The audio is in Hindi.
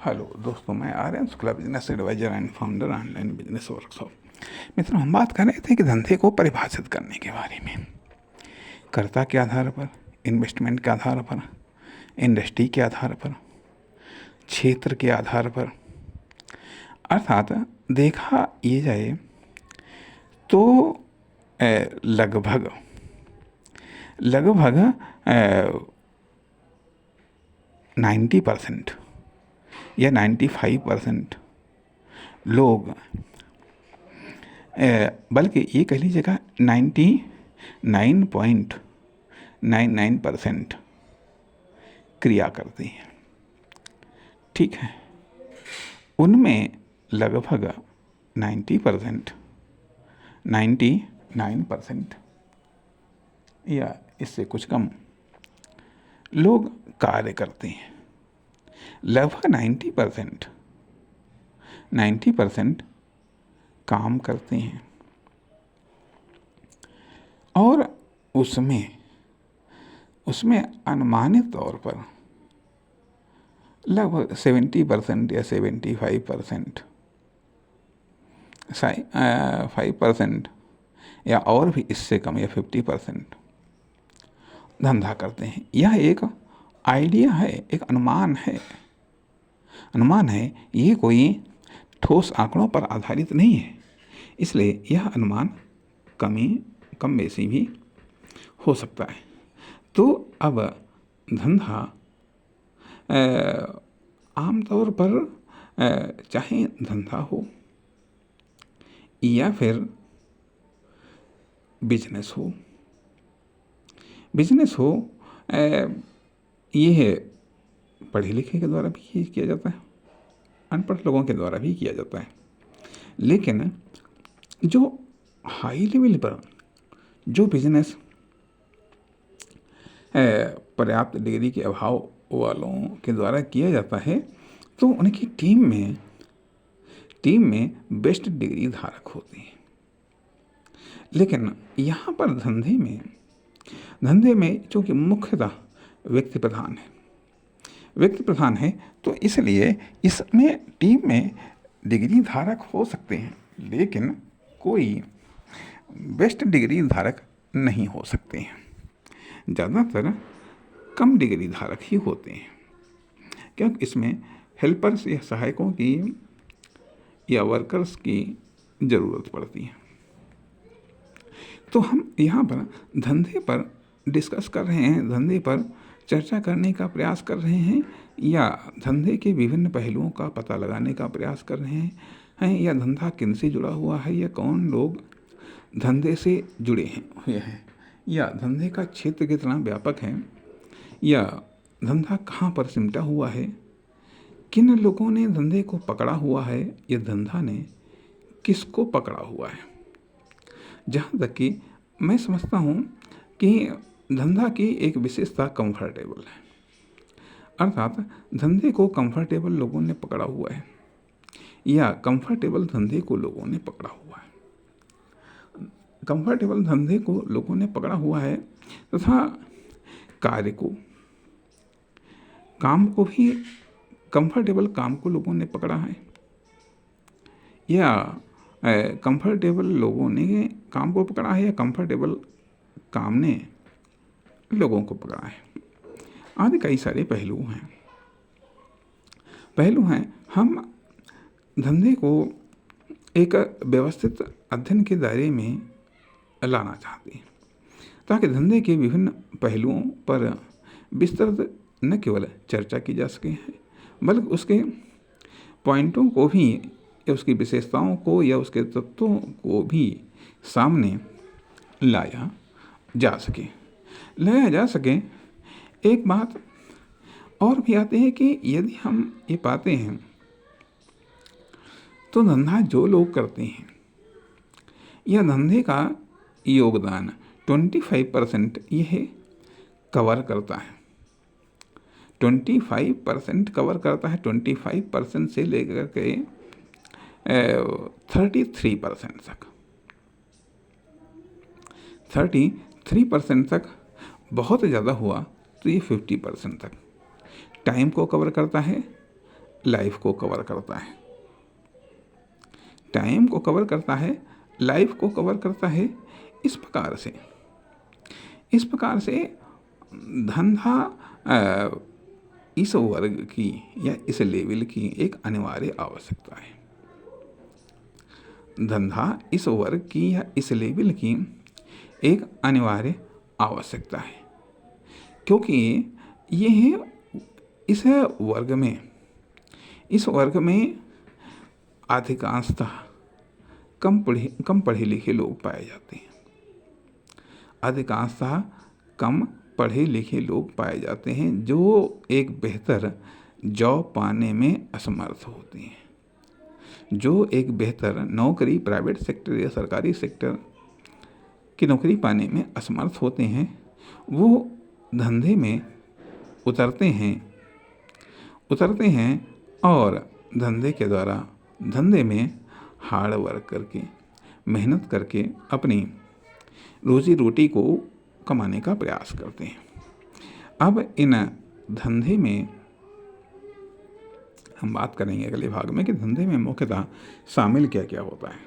हेलो दोस्तों, मैं Aryan Shukla, business advisor and founder online business workshop. मित्रों, हम बात कर रहे थे कि धंधे को परिभाषित करने के बारे में। कर्ता के आधार पर, इन्वेस्टमेंट के आधार पर, इंडस्ट्री के आधार पर, क्षेत्र के आधार पर, अर्थात देखा ये जाए तो लगभग 90% या 95% लोग, बल्कि ये कह लीजिएगा 99.99% क्रिया करते हैं। ठीक है, उनमें लगभग 99% या इससे कुछ कम लोग कार्य करते हैं। लगभग 90% काम करते हैं और उसमें अनुमानित तौर पर लगभग 70% या 75% 5% या और भी इससे कम या 50% धंधा करते हैं। यह एक आइडिया है, एक अनुमान है। ये कोई ठोस आंकड़ों पर आधारित नहीं है, इसलिए यह अनुमान कम बेसी भी हो सकता है। तो अब धंधा आमतौर पर चाहे धंधा हो या फिर बिजनेस हो, यह पढ़े लिखे के द्वारा भी किया जाता है, अनपढ़ लोगों के द्वारा भी किया जाता है। लेकिन जो हाई लेवल पर जो बिजनेस पर्याप्त डिग्री के अभाव वालों के द्वारा किया जाता है, तो उनकी टीम में बेस्ट डिग्री धारक होते हैं। लेकिन यहाँ पर धंधे में चूँकि मुख्यतः व्यक्ति प्रधान है, तो इसलिए इसमें टीम में डिग्री धारक हो सकते हैं, लेकिन कोई बेस्ट डिग्री धारक नहीं हो सकते हैं। ज़्यादातर कम डिग्री धारक ही होते हैं, क्योंकि इसमें हेल्पर्स या सहायकों की या वर्कर्स की ज़रूरत पड़ती है। तो हम यहाँ पर धंधे पर डिस्कस कर रहे हैं, धंधे पर चर्चा करने का प्रयास कर रहे हैं, या धंधे के विभिन्न पहलुओं का पता लगाने का प्रयास कर रहे हैं, या धंधा किनसे जुड़ा हुआ है, या कौन लोग धंधे से जुड़े हुए हैं, या धंधे का क्षेत्र कितना व्यापक है, या धंधा कहाँ पर सिमटा हुआ है, किन लोगों ने धंधे को पकड़ा हुआ है, या धंधा ने किसको पकड़ा हुआ है। जहाँ तक कि मैं समझता हूँ कि धंधा की एक विशेषता कंफर्टेबल है, अर्थात धंधे को कंफर्टेबल लोगों ने पकड़ा हुआ है, या कंफर्टेबल धंधे को लोगों ने पकड़ा हुआ है। कंफर्टेबल धंधे को लोगों ने पकड़ा हुआ है तथा काम को भी कंफर्टेबल काम को लोगों ने पकड़ा है, या कंफर्टेबल लोगों ने काम को पकड़ा है, या कंफर्टेबल काम ने लोगों को पकड़ा है। आदि कई सारे पहलू हैं। हम धंधे को एक व्यवस्थित अध्ययन के दायरे में लाना चाहते हैं, ताकि धंधे के विभिन्न पहलुओं पर विस्तृत न केवल चर्चा की जा सके, बल्कि उसके पॉइंटों को भी, या उसकी विशेषताओं को, या उसके तत्वों को भी सामने लाया जा सके। एक बात और भी आती है कि यदि हम ये पाते हैं तो धंधा जो लोग करते हैं, यह धंधे का योगदान 25% यह कवर करता है। 25% कवर करता है, 25% से लेकर के 33% तक। 33% तक बहुत ज़्यादा हुआ तो ये 50% तक टाइम को कवर करता है, लाइफ को कवर करता है। टाइम को कवर करता है, लाइफ को कवर करता है। इस प्रकार से धंधा इस वर्ग की या इस लेवल की एक अनिवार्य आवश्यकता है। धंधा इस वर्ग की या इस लेवल की एक अनिवार्य आवश्यकता है, क्योंकि यह इस वर्ग में अधिकांशतः कम पढ़े लिखे लोग पाए जाते हैं। अधिकांशतः कम पढ़े लिखे लोग पाए जाते हैं जो एक बेहतर जॉब पाने में असमर्थ होते हैं, जो एक बेहतर नौकरी प्राइवेट सेक्टर या सरकारी सेक्टर की नौकरी पाने में असमर्थ होते हैं। वो धंधे में उतरते हैं और धंधे में हार्ड वर्क करके, मेहनत करके अपनी रोजी रोटी को कमाने का प्रयास करते हैं। अब इन धंधे में हम बात करेंगे अगले भाग में कि धंधे में मुख्यतः शामिल क्या क्या होता है।